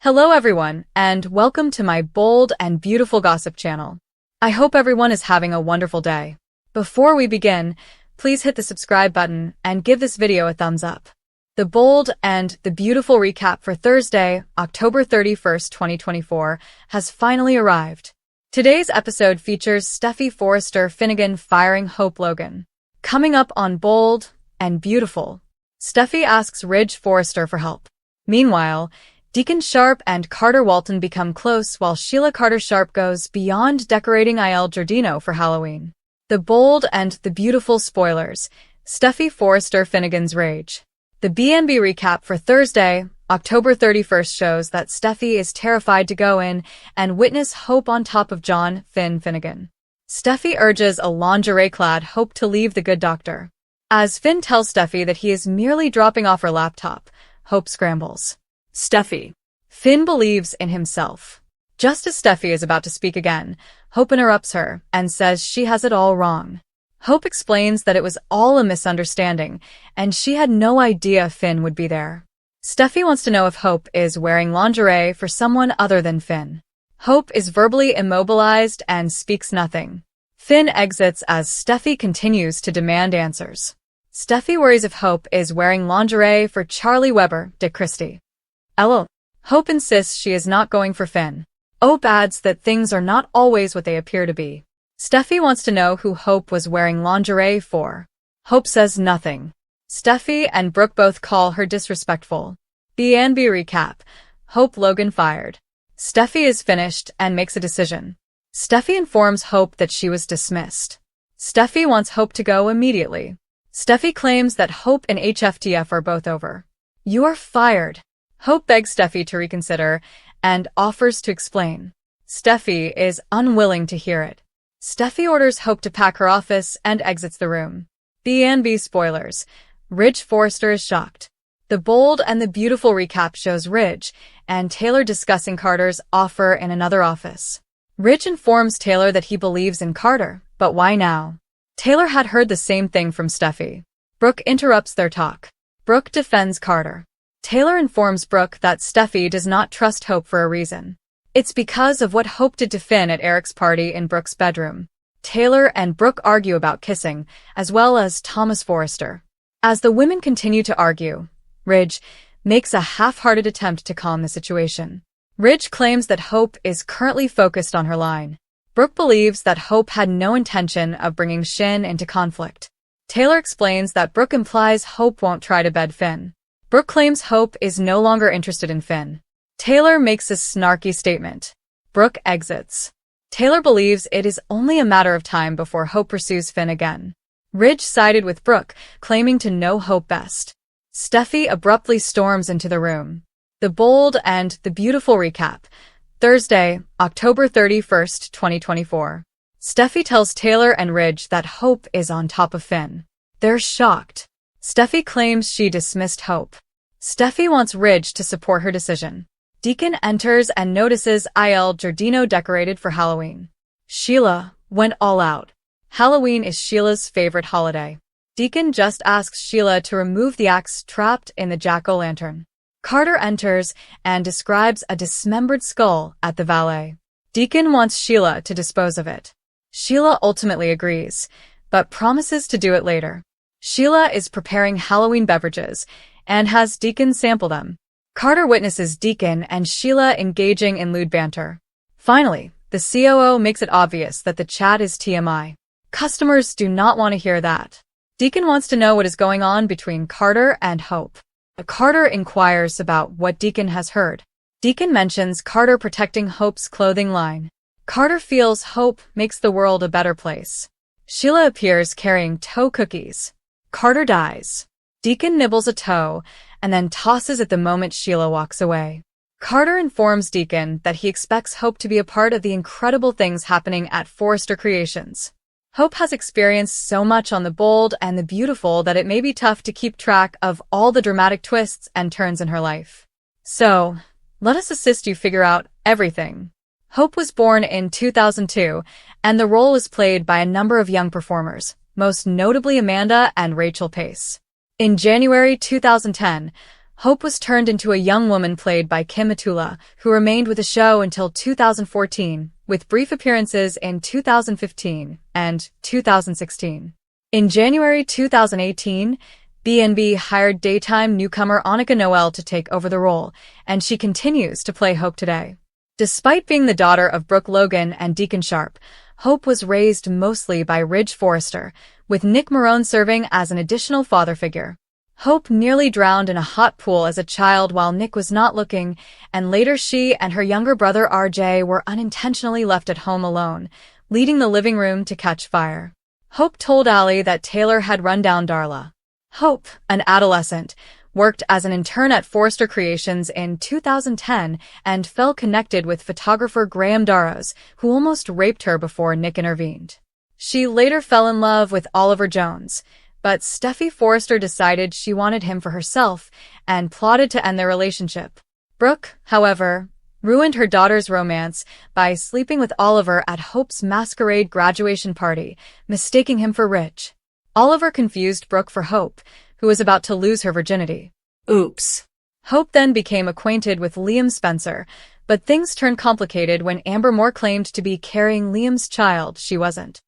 Hello everyone, and welcome to my bold and beautiful gossip channel. I hope everyone is having a wonderful day. Before we begin, please hit the subscribe button and give this video a thumbs up. The bold and the beautiful recap for Thursday, October 31st, 2024, has finally arrived. Today's episode features Steffy Forrester Finnegan firing Hope Logan. Coming up on Bold and Beautiful, Steffy asks Ridge Forrester for help. Meanwhile, Deacon Sharp and Carter Walton become close while Sheila Carter Sharp goes beyond decorating Il Giardino for Halloween. The bold and the beautiful spoilers, Steffy Forrester Finnegan's rage. The B&B recap for Thursday, October 31st shows that Steffy is terrified to go in and witness Hope on top of John Finnegan. Steffy urges a lingerie-clad Hope to leave the good doctor. As Finn tells Steffy that he is merely dropping off her laptop, Hope scrambles. Steffy. Finn believes in himself. Just as Steffy is about to speak again, Hope interrupts her and says she has it all wrong. Hope explains that it was all a misunderstanding, and she had no idea Finn would be there. Steffy wants to know if Hope is wearing lingerie for someone other than Finn. Hope is verbally immobilized and speaks nothing. Finn exits as Steffy continues to demand answers. Steffy worries if Hope is wearing lingerie for Charlie Weber, Dick Christie. LOL. Hope insists she is not going for Finn. Hope adds that things are not always what they appear to be. Steffy wants to know who Hope was wearing lingerie for. Hope says nothing. Steffy and Brooke both call her disrespectful. B&B recap. Hope Logan fired. Steffy is finished and makes a decision. Steffy informs Hope that she was dismissed. Steffy wants Hope to go immediately. Steffy claims that Hope and HFTF are both over. You are fired. Hope begs Steffy to reconsider and offers to explain. Steffy is unwilling to hear it. Steffy orders Hope to pack her office and exits the room. B&B spoilers. Ridge Forrester is shocked. The bold and the beautiful recap shows Ridge and Taylor discussing Carter's offer in another office. Ridge informs Taylor that he believes in Carter, but why now? Taylor had heard the same thing from Steffy. Brooke interrupts their talk. Brooke defends Carter. Taylor informs Brooke that Steffy does not trust Hope for a reason. It's because of what Hope did to Finn at Eric's party in Brooke's bedroom. Taylor and Brooke argue about kissing, as well as Thomas Forrester. As the women continue to argue, Ridge makes a half-hearted attempt to calm the situation. Ridge claims that Hope is currently focused on her line. Brooke believes that Hope had no intention of bringing Shin into conflict. Taylor explains that Brooke implies Hope won't try to bed Finn. Brooke claims Hope is no longer interested in Finn. Taylor makes a snarky statement. Brooke exits. Taylor believes it is only a matter of time before Hope pursues Finn again. Ridge sided with Brooke, claiming to know Hope best. Steffy abruptly storms into the room. The bold and the beautiful recap. Thursday, October 31st, 2024. Steffy tells Taylor and Ridge that Hope is on top of Finn. They're shocked. Steffy claims she dismissed Hope. Steffy wants Ridge to support her decision. Deacon enters and notices Il Giardino decorated for Halloween. Sheila went all out. Halloween is Sheila's favorite holiday. Deacon just asks Sheila to remove the axe trapped in the jack-o'-lantern. Carter enters and describes a dismembered skull at the valet. Deacon wants Sheila to dispose of it. Sheila ultimately agrees, but promises to do it later. Sheila is preparing Halloween beverages and has Deacon sample them. Carter witnesses Deacon and Sheila engaging in lewd banter. Finally, the COO makes it obvious that the chat is TMI. Customers do not want to hear that. Deacon wants to know what is going on between Carter and Hope. Carter inquires about what Deacon has heard. Deacon mentions Carter protecting Hope's clothing line. Carter feels Hope makes the world a better place. Sheila appears carrying toe cookies. Carter dies. Deacon nibbles a toe and then tosses it the moment Sheila walks away. Carter informs Deacon that he expects Hope to be a part of the incredible things happening at Forrester Creations. Hope has experienced so much on the bold and the beautiful that it may be tough to keep track of all the dramatic twists and turns in her life. So, let us assist you figure out everything. Hope was born in 2002, and the role was played by a number of young performers, most notably Amanda and Rachel Pace. In January 2010, Hope was turned into a young woman played by Kim Atula, who remained with the show until 2014, with brief appearances in 2015 and 2016. In January 2018, B&B hired daytime newcomer Annika Noel to take over the role, and she continues to play Hope today. Despite being the daughter of Brooke Logan and Deacon Sharp, Hope was raised mostly by Ridge Forrester, with Nick Marone serving as an additional father figure. Hope nearly drowned in a hot pool as a child while Nick was not looking, and later she and her younger brother RJ were unintentionally left at home alone, leaving the living room to catch fire. Hope told Allie that Taylor had run down Darla. Hope, an adolescent, worked as an intern at Forrester Creations in 2010 and fell connected with photographer Graham Darrows, who almost raped her before Nick intervened. She later fell in love with Oliver Jones, but Steffi Forrester decided she wanted him for herself and plotted to end their relationship. Brooke, however, ruined her daughter's romance by sleeping with Oliver at Hope's masquerade graduation party, mistaking him for Rich. Oliver confused Brooke for Hope, who was about to lose her virginity. Oops. Hope then became acquainted with Liam Spencer, but things turned complicated when Amber Moore claimed to be carrying Liam's child she wasn't.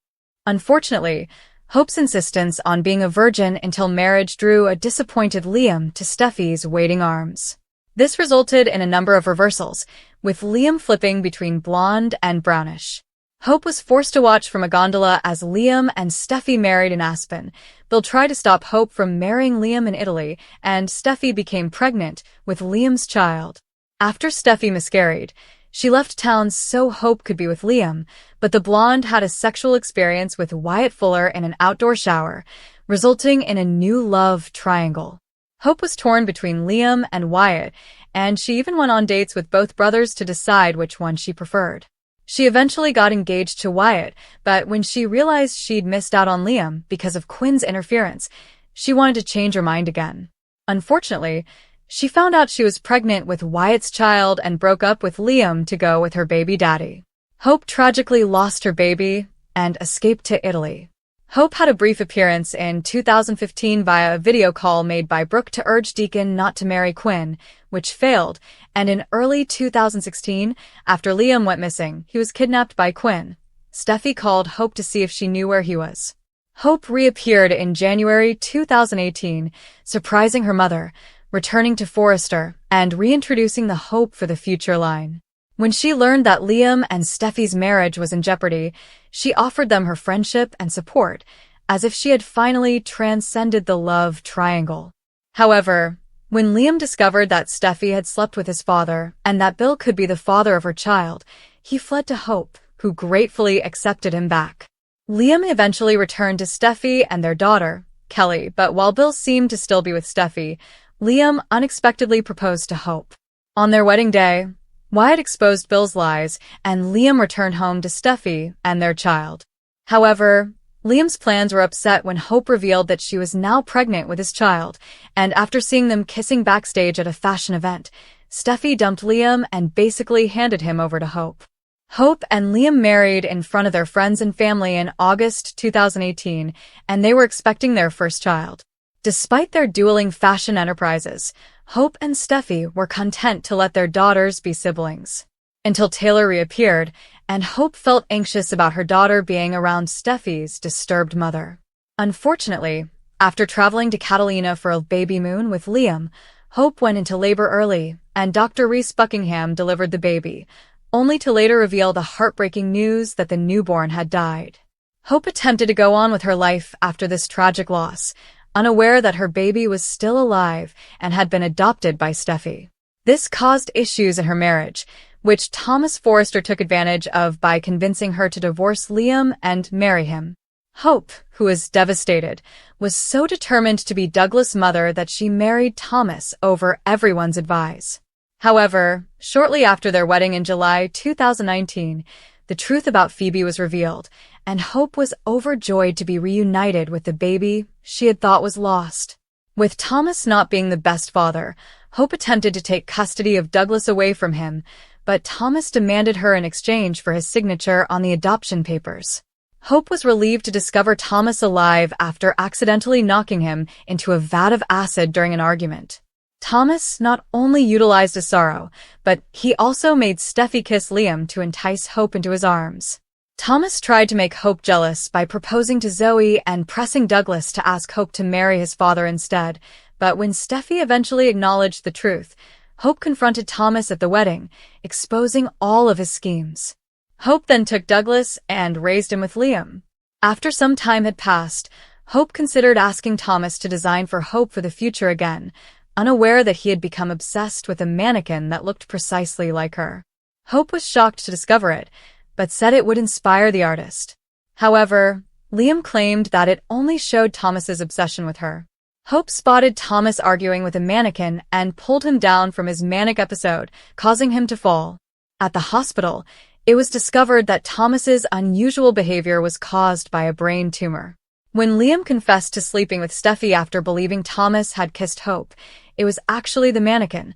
Unfortunately, Hope's insistence on being a virgin until marriage drew a disappointed Liam to Steffi's waiting arms. This resulted in a number of reversals, with Liam flipping between blonde and brownish. Hope was forced to watch from a gondola as Liam and Steffi married in Aspen. Bill tried to stop Hope from marrying Liam in Italy, and Steffi became pregnant with Liam's child. After Steffi miscarried, she left town so Hope could be with Liam, but the blonde had a sexual experience with Wyatt Fuller in an outdoor shower, resulting in a new love triangle. Hope was torn between Liam and Wyatt, and she even went on dates with both brothers to decide which one she preferred. She eventually got engaged to Wyatt, but when she realized she'd missed out on Liam because of Quinn's interference, she wanted to change her mind again. Unfortunately, she found out she was pregnant with Wyatt's child and broke up with Liam to go with her baby daddy. Hope tragically lost her baby and escaped to Italy. Hope had a brief appearance in 2015 via a video call made by Brooke to urge Deacon not to marry Quinn, which failed, and in early 2016, after Liam went missing, he was kidnapped by Quinn. Steffi called Hope to see if she knew where he was. Hope reappeared in January 2018, surprising her mother, returning to Forrester, and reintroducing the Hope for the Future line. When she learned that Liam and Steffi's marriage was in jeopardy, she offered them her friendship and support, as if she had finally transcended the love triangle. However, when Liam discovered that Steffi had slept with his father and that Bill could be the father of her child, he fled to Hope, who gratefully accepted him back. Liam eventually returned to Steffi and their daughter, Kelly, but while Bill seemed to still be with Steffi, Liam unexpectedly proposed to Hope. On their wedding day, Wyatt exposed Bill's lies, and Liam returned home to Steffi and their child. However, Liam's plans were upset when Hope revealed that she was now pregnant with his child, and after seeing them kissing backstage at a fashion event, Steffi dumped Liam and basically handed him over to Hope. Hope and Liam married in front of their friends and family in August 2018, and they were expecting their first child. Despite their dueling fashion enterprises, Hope and Steffi were content to let their daughters be siblings. Until Taylor reappeared, and Hope felt anxious about her daughter being around Steffi's disturbed mother. Unfortunately, after traveling to Catalina for a baby moon with Liam, Hope went into labor early, and Dr. Reese Buckingham delivered the baby, only to later reveal the heartbreaking news that the newborn had died. Hope attempted to go on with her life after this tragic loss, unaware that her baby was still alive and had been adopted by Steffi. This caused issues in her marriage, which Thomas Forrester took advantage of by convincing her to divorce Liam and marry him. Hope, who was devastated, was so determined to be Douglas' mother that she married Thomas over everyone's advice. However, shortly after their wedding in July 2019, the truth about Phoebe was revealed, and Hope was overjoyed to be reunited with the baby she had thought was lost. With Thomas not being the best father, Hope attempted to take custody of Douglas away from him, but Thomas demanded her in exchange for his signature on the adoption papers. Hope was relieved to discover Thomas alive after accidentally knocking him into a vat of acid during an argument. Thomas not only utilized his sorrow, but he also made Steffi kiss Liam to entice Hope into his arms. Thomas tried to make Hope jealous by proposing to Zoe and pressing Douglas to ask Hope to marry his father instead, but when Steffi eventually acknowledged the truth, Hope confronted Thomas at the wedding, exposing all of his schemes. Hope then took Douglas and raised him with Liam. After some time had passed, Hope considered asking Thomas to design for Hope for the future again, unaware that he had become obsessed with a mannequin that looked precisely like her. Hope was shocked to discover it, but said it would inspire the artist. However, Liam claimed that it only showed Thomas's obsession with her. Hope spotted Thomas arguing with a mannequin and pulled him down from his manic episode, causing him to fall. At the hospital, it was discovered that Thomas's unusual behavior was caused by a brain tumor. When Liam confessed to sleeping with Steffi after believing Thomas had kissed Hope, it was actually the mannequin.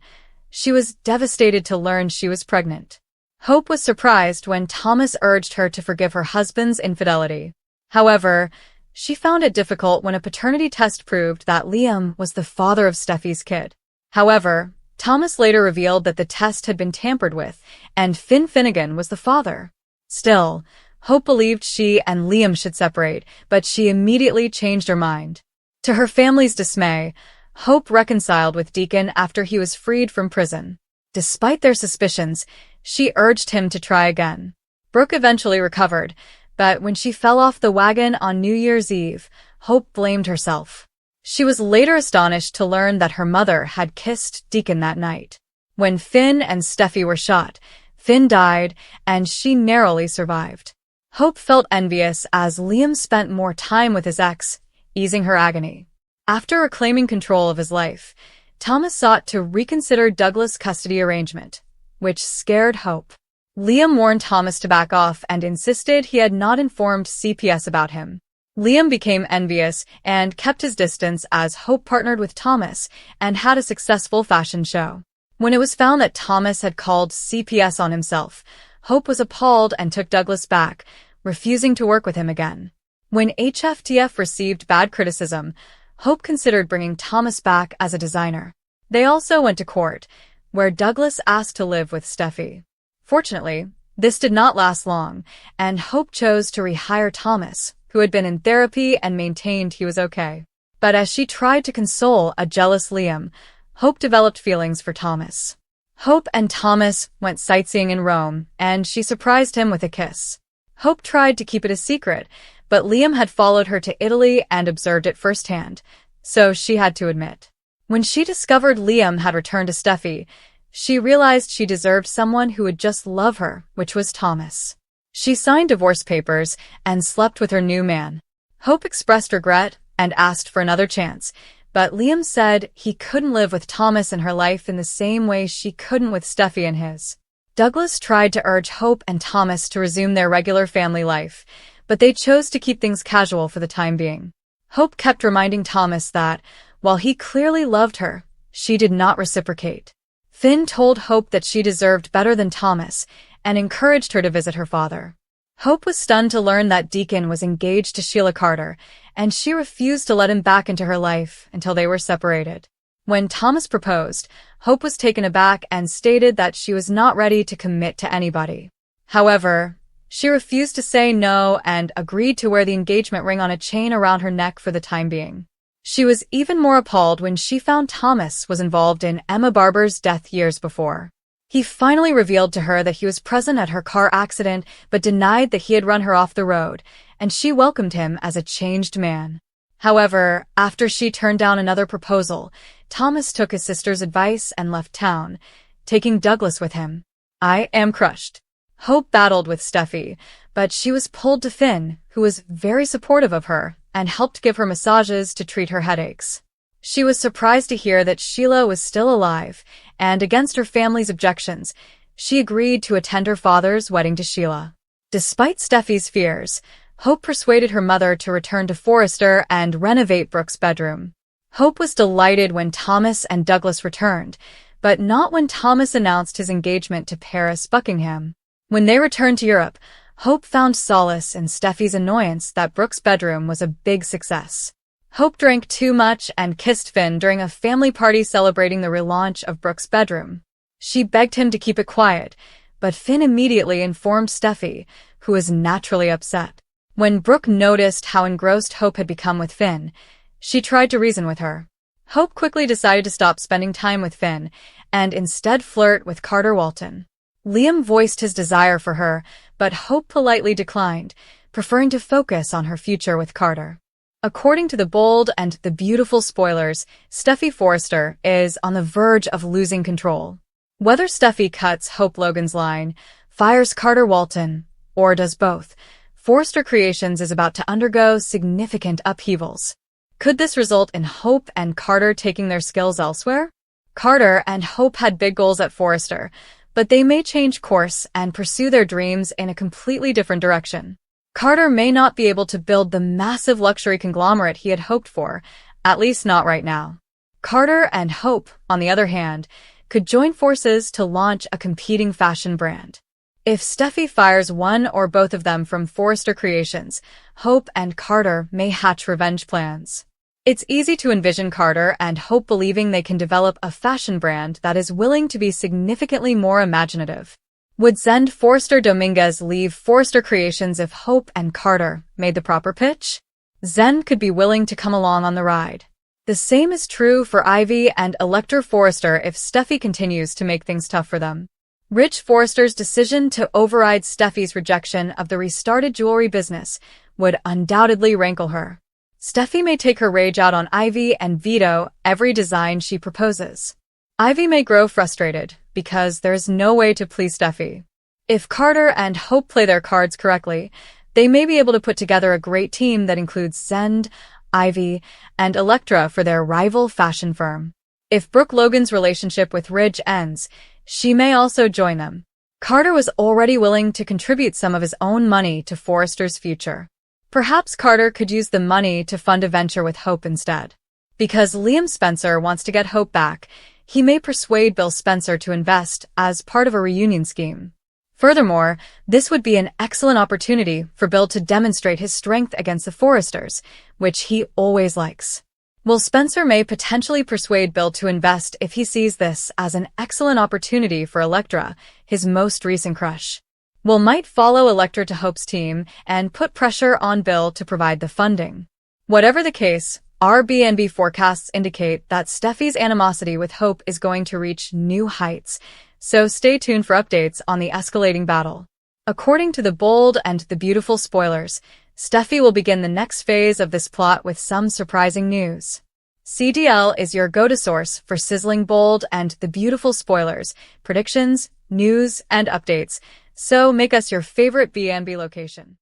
She was devastated to learn she was pregnant. Hope was surprised when Thomas urged her to forgive her husband's infidelity. However, she found it difficult when a paternity test proved that Liam was the father of Steffi's kid. However, Thomas later revealed that the test had been tampered with, and Finn Finnegan was the father. Still, Hope believed she and Liam should separate, but she immediately changed her mind. To her family's dismay, Hope reconciled with Deacon after he was freed from prison. Despite their suspicions, she urged him to try again. Brooke eventually recovered, but when she fell off the wagon on New Year's Eve, Hope blamed herself. She was later astonished to learn that her mother had kissed Deacon that night. When Finn and Steffi were shot, Finn died, and she narrowly survived. Hope felt envious as Liam spent more time with his ex, easing her agony. After reclaiming control of his life, Thomas sought to reconsider Douglas' custody arrangement, which scared Hope. Liam warned Thomas to back off and insisted he had not informed CPS about him. Liam became envious and kept his distance as Hope partnered with Thomas and had a successful fashion show. When it was found that Thomas had called CPS on himself, Hope was appalled and took Douglas back, refusing to work with him again. When HFTF received bad criticism, Hope considered bringing Thomas back as a designer. They also went to court, where Douglas asked to live with Steffi. Fortunately, this did not last long, and Hope chose to rehire Thomas, who had been in therapy and maintained he was okay. But as she tried to console a jealous Liam, Hope developed feelings for Thomas. Hope and Thomas went sightseeing in Rome, and she surprised him with a kiss. Hope tried to keep it a secret, but Liam had followed her to Italy and observed it firsthand, so she had to admit. When she discovered Liam had returned to Steffi, she realized she deserved someone who would just love her, which was Thomas. She signed divorce papers and slept with her new man. Hope expressed regret and asked for another chance, but Liam said he couldn't live with Thomas in her life in the same way she couldn't with Steffi in his. Douglas tried to urge Hope and Thomas to resume their regular family life, but they chose to keep things casual for the time being. Hope kept reminding Thomas that, while he clearly loved her, she did not reciprocate. Finn told Hope that she deserved better than Thomas and encouraged her to visit her father. Hope was stunned to learn that Deacon was engaged to Sheila Carter, and she refused to let him back into her life until they were separated. When Thomas proposed, Hope was taken aback and stated that she was not ready to commit to anybody. However, she refused to say no and agreed to wear the engagement ring on a chain around her neck for the time being. She was even more appalled when she found Thomas was involved in Emma Barber's death years before. He finally revealed to her that he was present at her car accident but denied that he had run her off the road, and she welcomed him as a changed man. However, after she turned down another proposal, Thomas took his sister's advice and left town, taking Douglas with him. I am crushed. Hope battled with Steffi, but she was pulled to Finn, who was very supportive of her and helped give her massages to treat her headaches. She was surprised to hear that Sheila was still alive, and against her family's objections, she agreed to attend her father's wedding to Sheila. Despite Steffi's fears, Hope persuaded her mother to return to Forrester and renovate Brooke's bedroom. Hope was delighted when Thomas and Douglas returned, but not when Thomas announced his engagement to Paris Buckingham. When they returned to Europe, Hope found solace in Steffi's annoyance that Brooke's bedroom was a big success. Hope drank too much and kissed Finn during a family party celebrating the relaunch of Brooke's bedroom. She begged him to keep it quiet, but Finn immediately informed Steffi, who was naturally upset. When Brooke noticed how engrossed Hope had become with Finn, she tried to reason with her. Hope quickly decided to stop spending time with Finn and instead flirt with Carter Walton. Liam voiced his desire for her, but Hope politely declined, preferring to focus on her future with Carter. According to The Bold and the beautiful spoilers, Steffi Forrester is on the verge of losing control. Whether Steffi cuts Hope Logan's line, fires Carter Walton, or does both, Forrester Creations is about to undergo significant upheavals. Could this result in Hope and Carter taking their skills elsewhere? Carter and Hope had big goals at Forrester, but they may change course and pursue their dreams in a completely different direction. Carter may not be able to build the massive luxury conglomerate he had hoped for, at least not right now. Carter and Hope, on the other hand, could join forces to launch a competing fashion brand. If Steffi fires one or both of them from Forrester Creations, Hope and Carter may hatch revenge plans. It's easy to envision Carter and Hope believing they can develop a fashion brand that is willing to be significantly more imaginative. Would Zend Forrester Dominguez leave Forrester Creations if Hope and Carter made the proper pitch? Zend could be willing to come along on the ride. The same is true for Ivy and Electra Forrester if Steffi continues to make things tough for them. Rich Forrester's decision to override Steffi's rejection of the restarted jewelry business would undoubtedly rankle her. Steffi may take her rage out on Ivy and veto every design she proposes. Ivy may grow frustrated because there is no way to please Steffi. If Carter and Hope play their cards correctly, they may be able to put together a great team that includes Zend, Ivy, and Electra for their rival fashion firm. If Brooke Logan's relationship with Ridge ends, she may also join them. Carter was already willing to contribute some of his own money to Forrester's future. Perhaps Carter could use the money to fund a venture with Hope instead. Because Liam Spencer wants to get Hope back, he may persuade Bill Spencer to invest as part of a reunion scheme. Furthermore, this would be an excellent opportunity for Bill to demonstrate his strength against the Forresters, which he always likes. While Spencer may potentially persuade Bill to invest if he sees this as an excellent opportunity for Electra, his most recent crush. Will might follow Electra to Hope's team and put pressure on Bill to provide the funding. Whatever the case, Airbnb forecasts indicate that Steffi's animosity with Hope is going to reach new heights, so stay tuned for updates on the escalating battle. According to The Bold and the beautiful spoilers, Steffi will begin the next phase of this plot with some surprising news. CDL is your go-to source for sizzling bold and the beautiful spoilers, predictions, news, and updates, so make us your favorite BNB location.